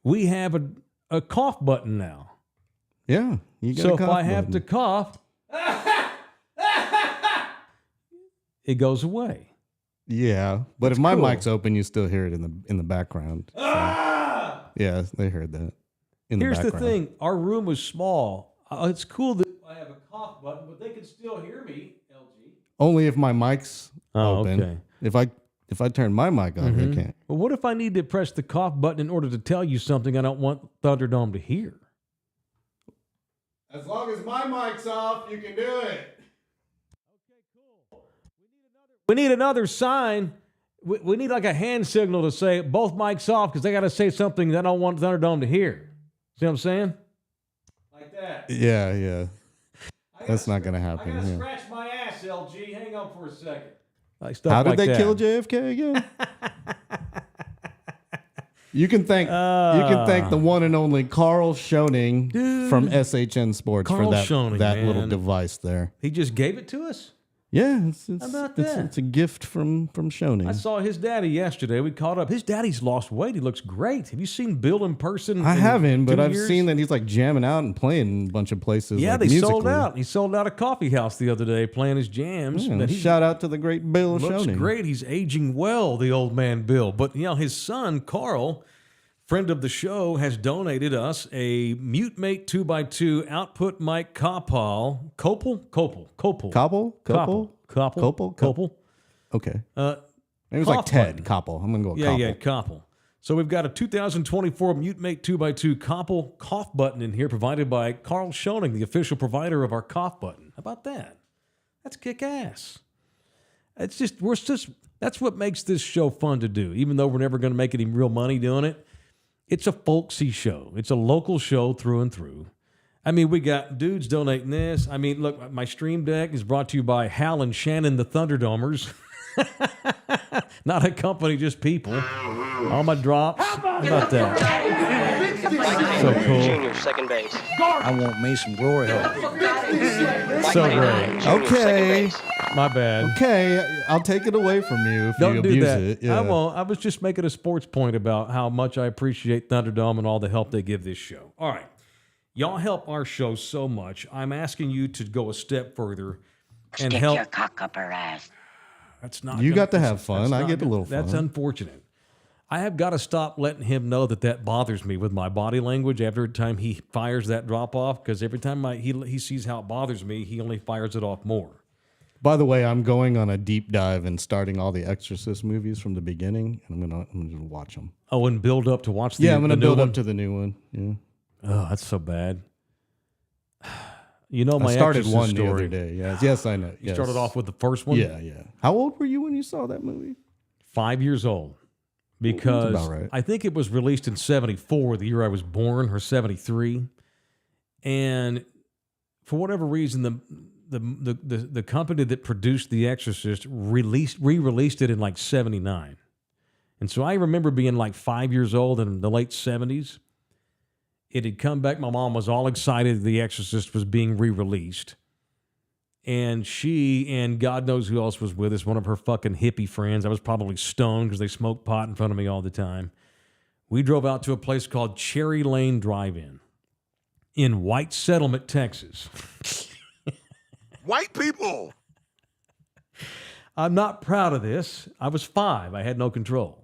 We have a cough button now. Yeah, you got so a if cough I have button. to cough, it goes away. Yeah, but if my mic's open, you still hear it in the background. So. Yeah, they heard that. Here's the thing: our room was small. It's cool that I have a cough button, but they can still hear me. LG. Only if my mic's open. Okay. If I turn my mic on, they can't. Well, what if I need to press the cough button in order to tell you something I don't want Thunderdome to hear? As long as my mic's off, you can do it. We need another sign. We need like a hand signal to say both mics off because they got to say something that I don't want Thunderdome to hear. See what I'm saying? Like that. Yeah. That's not going to happen. I got to scratch my ass, LG. Hang on for a second. How did they kill JFK again? You can thank the one and only Carl Schoening from SHN Sports for that little device there. He just gave it to us? Yeah, How about that? it's a gift from Shonen. I saw his daddy yesterday. We caught up. His daddy's lost weight. He looks great. Have you seen Bill in person? I haven't, but I've years? seen that he's like jamming out and playing in a bunch of places. Yeah, like they musically. sold out. He sold out a coffee house the other day playing his jams. Yeah, But he shout out to the great Bill looks Shonen. great. He's aging well, the old man Bill. But his son Carl, friend of the show, has donated us a Mute Mate 2x2 output mic Copal. Copal. Okay. Uh, Maybe it was like Ted Koppel. I'm going to go with Koppel. Koppel. So we've got a 2024 Mute Mate 2x2 Koppel cough button in here, provided by Carl Schoening, the official provider of our cough button. How about that? That's kick-ass. That's what makes this show fun to do, even though we're never going to make any real money doing it. It's a folksy show. It's a local show through and through. I mean, we got dudes donating this. I mean, look, my stream deck is brought to you by Hal and Shannon, the Thunderdomers. Not a company, just people. All my drops. How about that? So cool. Junior, second base. I want me some glory hole. So great. Okay. My bad. Okay, I'll take it away from you if Don't you do abuse that. it. Yeah. I won't. I was just making a sports point about how much I appreciate Thunderdome and all the help they give this show. All right. Y'all help our show so much. I'm asking you to go a step further and Stick help. your cock up her ass. That's not. You gonna- got to have fun. that's I not get a gonna- little fun. That's unfortunate. I have got to stop letting him know that bothers me with my body language every time he fires that drop off, because every time he sees how it bothers me, he only fires it off more. By the way, I'm going on a deep dive and starting all the Exorcist movies from the beginning, and I'm gonna just watch them. Oh, and build up to watch the I'm gonna the new build one? up to the new one. Yeah. Oh, that's so bad. You know my I started Exorcist one story. the other day. Yes, I know. You started off with the first one? Yeah. How old were you when you saw that movie? 5 years old. Because about right. I think it was released in 74, the year I was born, or 73. And for whatever reason, the company that produced The Exorcist re-released it in like 79. And so I remember being like 5 years old in the late 70s. It had come back. My mom was all excited The Exorcist was being re-released. And she and God knows who else was with us, one of her fucking hippie friends. I was probably stoned because they smoked pot in front of me all the time. We drove out to a place called Cherry Lane Drive-In in White Settlement, Texas. White people! I'm not proud of this. I was 5. I had no control.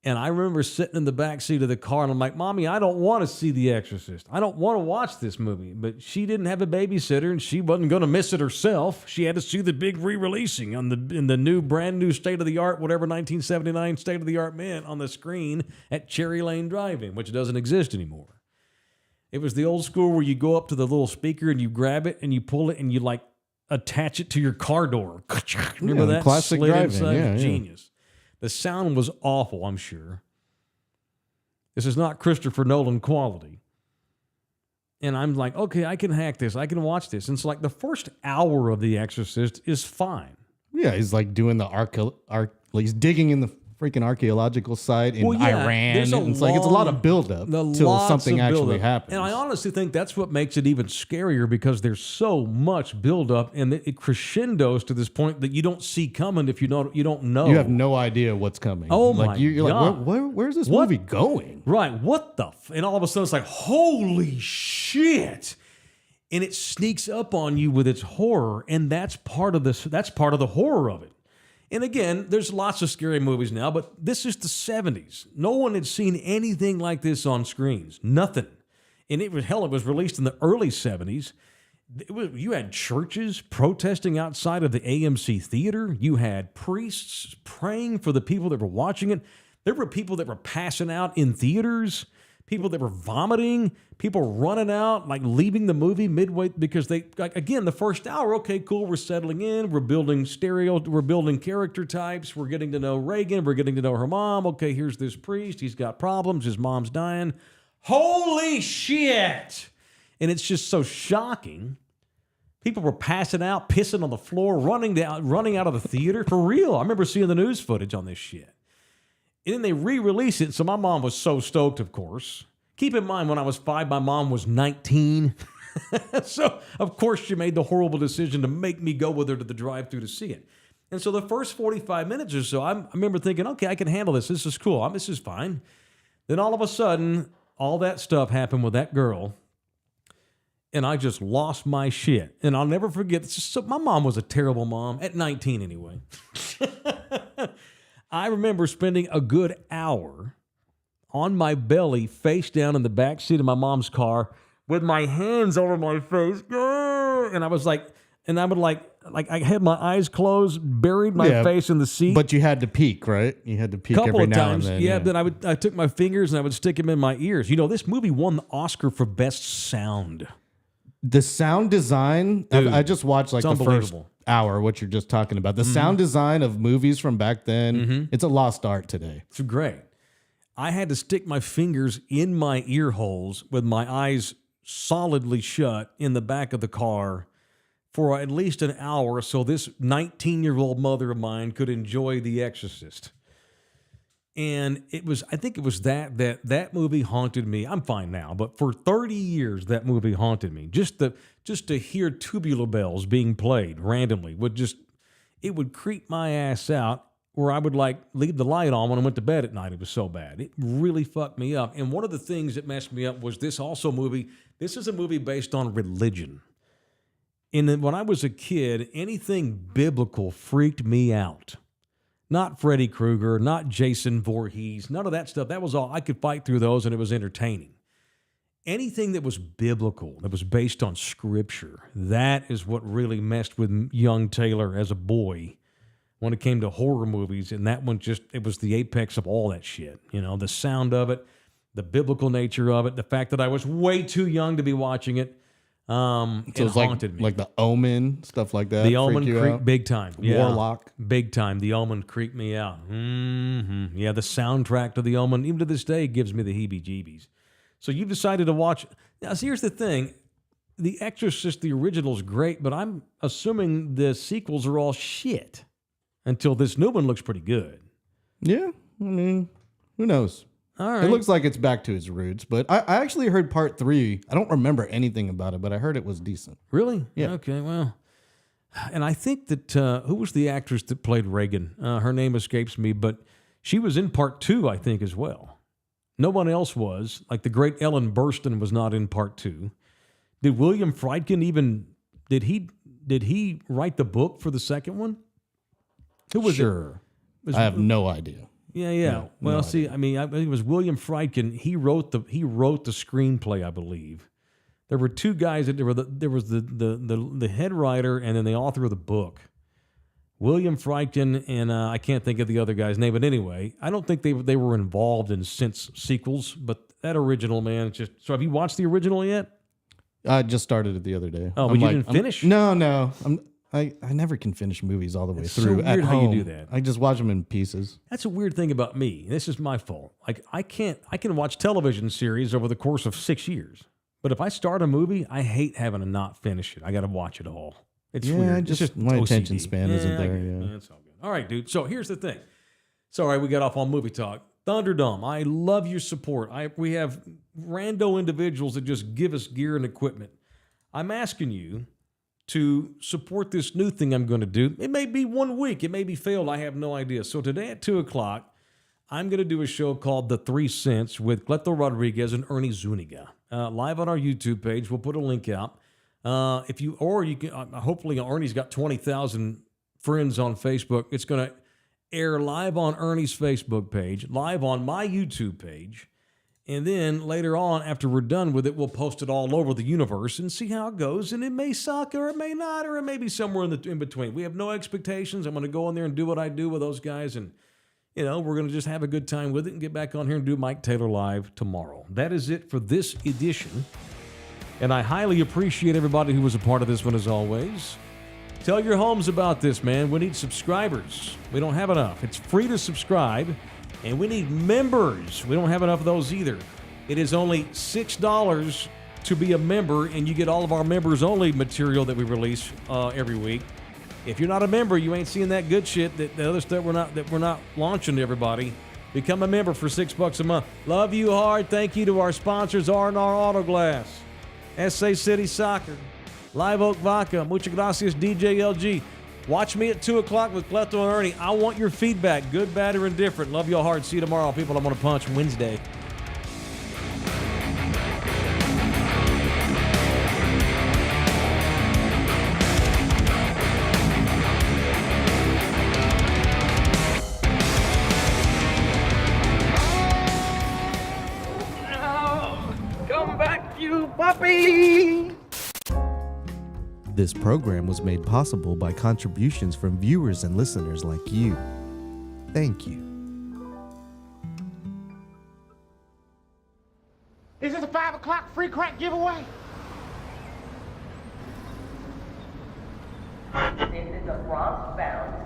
And I remember sitting in the back seat of the car, and I'm like, Mommy, I don't want to see The Exorcist. I don't want to watch this movie. But she didn't have a babysitter, and she wasn't going to miss it herself. She had to see the big re-releasing in the new, brand new state-of-the-art, whatever 1979 state-of-the-art meant, on the screen at Cherry Lane Drive-In, which doesn't exist anymore. It was the old school where you go up to the little speaker, and you grab it, and you pull it, and you, like, attach it to your car door. Remember that? Classic Slid drive-in. inside. Yeah. Genius. The sound was awful, I'm sure. This is not Christopher Nolan quality. And I'm like, okay, I can hack this. I can watch this. And it's like the first hour of The Exorcist is fine. Yeah, he's like doing the he's digging in the freaking archaeological site in Iran. there's And it's like it's a lot of buildup till something actually happens. And I honestly think that's what makes it even scarier, because there's so much buildup, and it crescendos to this point that you don't see coming if you don't know. You have no idea what's coming. Oh like, my you're God. like, where's this movie going? Right. What the? And all of a sudden it's like, holy shit. And it sneaks up on you with its horror. And that's part of this. That's part of the horror of it. And again, there's lots of scary movies now, but this is the 70s. No one had seen anything like this on screens. Nothing. And it was released in the early 70s. You had churches protesting outside of the AMC theater. You had priests praying for the people that were watching it. There were people that were passing out in theaters, people that were vomiting, people running out, like leaving the movie midway because they, like, again, the first hour, okay, cool, we're settling in, we're building we're building character types, we're getting to know Reagan, we're getting to know her mom, okay, here's this priest, he's got problems, his mom's dying. Holy shit! And it's just so shocking. People were passing out, pissing on the floor, running out of the theater. For real. I remember seeing the news footage on this shit. And then they re-release it, so my mom was so stoked, of course. Keep in mind, when I was 5, my mom was 19. So, of course, she made the horrible decision to make me go with her to the drive-thru to see it. And so the first 45 minutes or so, I remember thinking, okay, I can handle this. This is cool. This is fine. Then all of a sudden, all that stuff happened with that girl, and I just lost my shit. And I'll never forget, my mom was a terrible mom, at 19 anyway. I remember spending a good hour on my belly, face down in the back seat of my mom's car, with my hands over my face. And I was like, and I would like I had my eyes closed, buried my face in the seat. But you had to peek, right? You had to peek every now and then. Yeah, then I took my fingers and I would stick them in my ears. You know, this movie won the Oscar for Best Sound. The sound design, dude, I just watched like the first hour, what you're just talking about. The sound design of movies from back then, it's a lost art today. It's great. I had to stick my fingers in my ear holes with my eyes solidly shut in the back of the car for at least an hour so this 19-year-old mother of mine could enjoy The Exorcist. And I think it was that movie haunted me. I'm fine now, but for 30 years that movie haunted me. Just to hear tubular bells being played randomly it would creep my ass out, where I would like leave the light on when I went to bed at night. It was so bad. It really fucked me up. And one of the things that messed me up was this is a movie based on religion. And when I was a kid, anything biblical freaked me out. Not Freddy Krueger, not Jason Voorhees, none of that stuff. That was all. I could fight through those and it was entertaining. Anything that was biblical, that was based on scripture, that is what really messed with young Taylor as a boy when it came to horror movies. And that one it was the apex of all that shit. You know, the sound of it, the biblical nature of it, the fact that I was way too young to be watching it. So it haunted me. Like The Omen, stuff like that. The Omen creeped big time. Yeah. Warlock. Big time. The Omen creeped me out. Yeah, the soundtrack to The Omen, even to this day, gives me the heebie-jeebies. So you've decided to watch. Now, see, here's the thing. The Exorcist, the original, is great, but I'm assuming the sequels are all shit until this new one looks pretty good. Yeah, I mean, who knows? All right. It looks like it's back to its roots, but I actually heard part 3. I don't remember anything about it, but I heard it was decent. Really? Yeah. Okay, well. And I think that, who was the actress that played Reagan? Her name escapes me, but she was in part 2, I think, as well. No one else was. Like the great Ellen Burstyn was not in part 2. Did William Friedkin did he write the book for the second one? Who was it? I have no idea. Yeah. Well, see, I mean, I think it was William Friedkin. He wrote the screenplay, I believe. There were two guys there was the head writer and then the author of the book. William Friedkin and I can't think of the other guy's name, but anyway, I don't think they were involved in since sequels, but that original, man, so have you watched the original yet? I just started it the other day. Oh, but you didn't finish? No. I never can finish movies all the way through. So weird at home. how you do that. I just watch them in pieces. That's a weird thing about me. This is my fault. Like I can watch television series over the course of 6 years. But if I start a movie, I hate having to not finish it. I got to watch it all. It's weird. It's just my OCD. attention span isn't there. Yeah, that's all good. All right, dude. So here's the thing. Sorry, we got off on movie talk. Thunderdome. I love your support. We have rando individuals that just give us gear and equipment. I'm asking you to support this new thing I'm going to do. It may be 1 week. It may be failed. I have no idea. So today at 2 o'clock, I'm going to do a show called The 3 Cents with Cleto Rodriguez and Ernie Zuniga. Live on our YouTube page. We'll put a link out. You can, hopefully Ernie's got 20,000 friends on Facebook. It's going to air live on Ernie's Facebook page, live on my YouTube page. And then later on, after we're done with it, we'll post it all over the universe and see how it goes. And it may suck or it may not, or it may be somewhere in between. We have no expectations. I'm going to go in there and do what I do with those guys. And, we're going to just have a good time with it and get back on here and do Mike Taylor Live tomorrow. That is it for this edition. And I highly appreciate everybody who was a part of this one as always. Tell your homes about this, man. We need subscribers. We don't have enough. It's free to subscribe. And we need members. We don't have enough of those either. It is only $6 to be a member, and you get all of our members-only material that we release every week. If you're not a member, you ain't seeing that good shit, the other stuff we're not launching to everybody. Become a member for $6 a month. Love you hard. Thank you to our sponsors, R&R Auto Glass. SA City Soccer, Live Oak Vodka, muchas gracias, DJ LG. Watch me at 2 o'clock with Cleto and Ernie. I want your feedback, good, bad, or indifferent. Love y'all hard. See you tomorrow, people. I'm going to punch Wednesday. Come back, you puppy! This program was made possible by contributions from viewers and listeners like you. Thank you. Is this a 5 o'clock free crack giveaway? This is a Bronx-bound